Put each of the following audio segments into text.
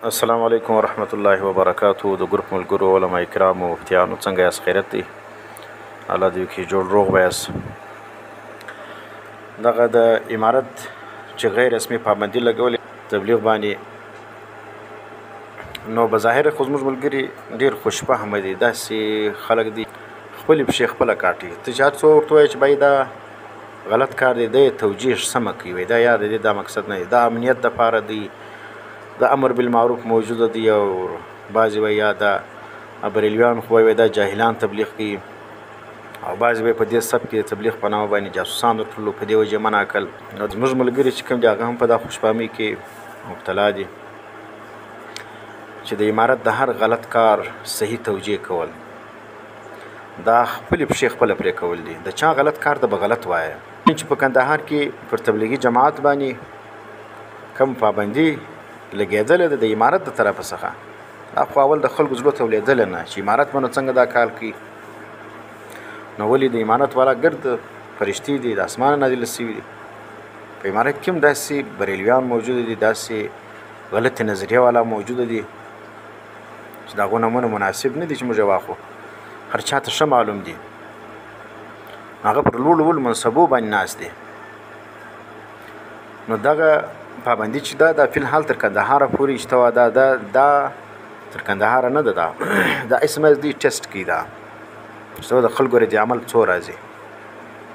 السلام علیکم ورحمت الله وبرکاتو. د ګروپ ملګرو علما کرامو مفتیانو څنګه یاست؟ خیریت دی؟ الله دې وکړي جوړ روغ به یاست. دغه د امارت چې غیر رسمي پابندي لګولې تبلیغ باندې، نو بظاهر خو زموږ ملګري ډېر خوشفهمه دي، داسې خلک دي خپلې پښې خپله کاټي. ته چې هر څو ورته ووایې چې بای دا غلط کار دی، دی توجیه سمه کوي، وایي دا یا د دې دا مقصد نه دی، دا امنیت دپاره دی، د امر بالمعروف موجوده دی. او بعضې وایي یا دا بریلویان خو وایي دا جاهلان تبلیغ کوي، او بعضې وایي په دې سبک کې د تبلیغ په نامه باندې جاسوسان ورکړلو، په دې وجې منع کړل. نو زموږ ملګري چې کوم دي هغه هم په دا خوشفهمۍ کې مبتلا دي چې د امارت د هر غلط کار صحیح توجیه کول، دا خپلې پښې خپله پرې کول دي. د چا غلط کار ته به غلط وایه. چې په کندهار کې پر تبلیغي جماعت باندې کم پابندي لګېدلې ده د امارت د طرفه څخه، دا خو اول د خلکو زړه ته ولېدله نه چې امارت به نو څنګه دا کار کوي. نو ولې د امارت والا ګرد فرشتې دي، د اسمانه نازله سوي دي. په امارت کې هم داسې بریلویان موجوده دي، داسې غلطې نظریه والا موجوده دي چې د هغو نومونه مناسب نه دي چې موږ یې واخلو. هر چا ته ښه معلوم دي، هغه پر لوړو منصبو باندې ناست دي. نو دغه پابندي چې ده دا فلحال تر کندهاره پورې اشتوا ده، دا تر کندهاره نه ده، دا اسم دی ټیسټ کوي، دا چې د خلکو رد عمل څو راځي،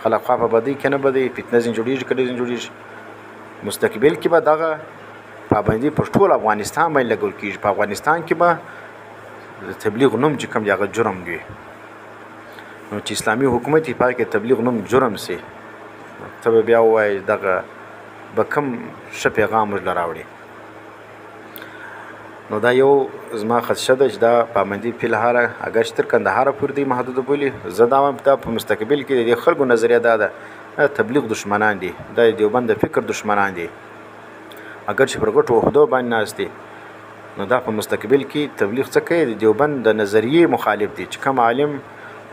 خلک خوا په بدۍ کې نه بدۍ، فتنه ځینې جوړېږي که ډېر ځینې جوړېږي. مستقبل کې به دغه پابندي پر ټول افغانستان باندې لګول کېږي. په افغانستان کې به د تبلیغ نوم چې کوم دی هغه جرم وي. نو چې اسلامي حکومت یې پای کې تبلیغ نوم جرم سي، ته به بیا ووایې دغه به کوم ښه پیغام موږ له راوړي. نو دا یو زما خدشه ده چې دا پابندي فلحاله اگر چې تر کندهاره پورې دی محدوده بولي. زه دا وایم دا په مستقبل کې د دې خلکو نظریه دا ده تبلیغ دشمنان دي، دا د دیوبند د فکر دشمنان دي. اگر چې پر غټو عهدو باندې ناست دي، نو دا په مستقبل کې تبلیغ څه کوي؟ د دیوبند د نظریې مخالف دي. چې کوم عالم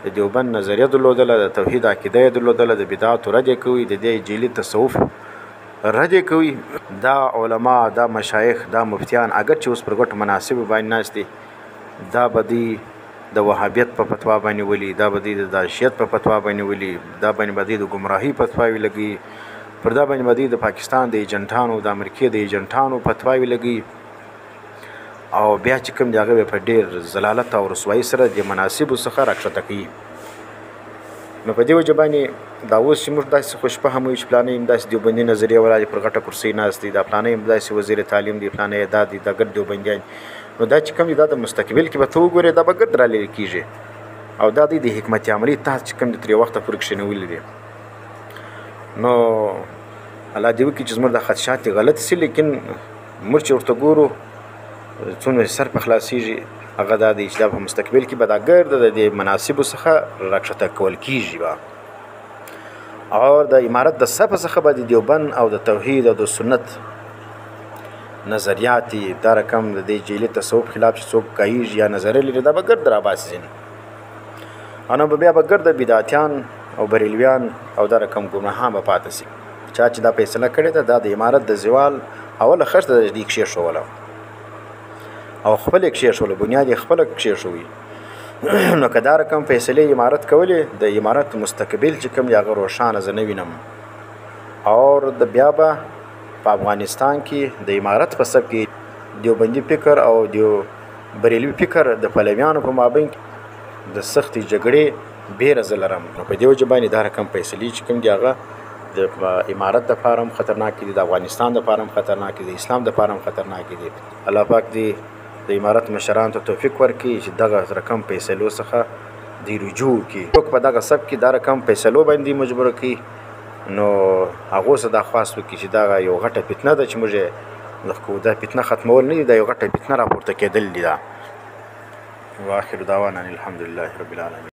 د دیوبند نظریه درلودله، د توحید عقیده یې درلودله، د بدعاتو رد یې کوي، د دې جعلي تصوف رد یې کوي. دا علما، دا مشایخ، دا مفتیان اگر چې اوس پر غټو مناصبو باندې ناست دي، دا به دوی د وهابیت په فتوا باندې ولي، دا به دوی د داعشیت په فتوا باندې ولي، دا باندې به دوی د ګمراهۍ فتواوې لګوي، پر دا باندې به دوی د پاکستان د ایجنټانو، د امریکې د ایجنټانو فتواوې لګوي. او بیا چې کوم دی هغه به په ډېر ضلالت او رسوایي سره د مناسبو څخه راکښته کوي. نو په دې وجه باندې دا اوس چې موږ داسې خوشفهمه یو چې فلانی هم داسې دیوبندي نظریه والا دی، پر غټه کرسۍ ناست دی، دا فلانی هم داسې وزیر تعلیم دی، فلانی دا دی، دا ګرد دیوبندیان. نو دا چې کوم دی دا د مستقبل کې به ته وګورې دا به ګرد رالرې کېږي. او دا دی د حکمت عملي تحت چې کوم دی تر یو وخته پورې کښېنولي دي. نو الله دې وکړي چې زموږ دا خدشات دي غلط سي، لیکن موږ چې ورته ګورو څومره سر په خلاصېږي هغه دا دی چې دا په مستقبل کې به دا ګرد د دې مناسبو څخه راکښته کول کېږي به. او د امارت د صفه څخه به د دیوبند او د توحید او د سنت نظریات دا رقم د دې جعلي تصوف خلاف چې څوک کاږي یا نظریه لري، دا به ګرد راباسي ځینې. او نو بیا به ګرد بدعتیان او بریلویان او دا رقم ګمراهان به پاتې سي. چا چې دا فیصله کړې ده دا د امارت د زوال اوله خښته د دې کښېښوله او خپل یې کښېښوله، بنیاد یې خپله کښېښوي. نو که دا رقم فیصلې امارت کولې، د امارت مستقبل چې کوم دی هغه روښانه زه نه وینم. او د بیا به په افغانستان کې د امارت په سبک کې دیوبندي فکر او بریلوي فکر د پلویانو په مابین کې د سختې جګړې بیره زه لرم. نو په دې وجه باندې دا رقم فیصلې چې کوم دی هغه د امارت دپاره هم خطرناکې دي، د افغانستان دپاره هم خطرناکې دي، د اسلام دپاره هم خطرناکې دي. الله پاک دې د امارت مشرانو ته توفیق ورکړي چې دغه رقم فیصلو څخه دوی رجوع وکړي. څوک په دغه سبک کې دا رقم فیصلو باندې مجبوره کړي، نو هغو څه دا خواست وکړي چې دغه یو غټه فتنه ده چې موږ یې دا فتنه ختمول نه دي، دا یو غټه فتنه راپورته کېدل دي. دا واخر دعوانا الحمدلله رب العالمین.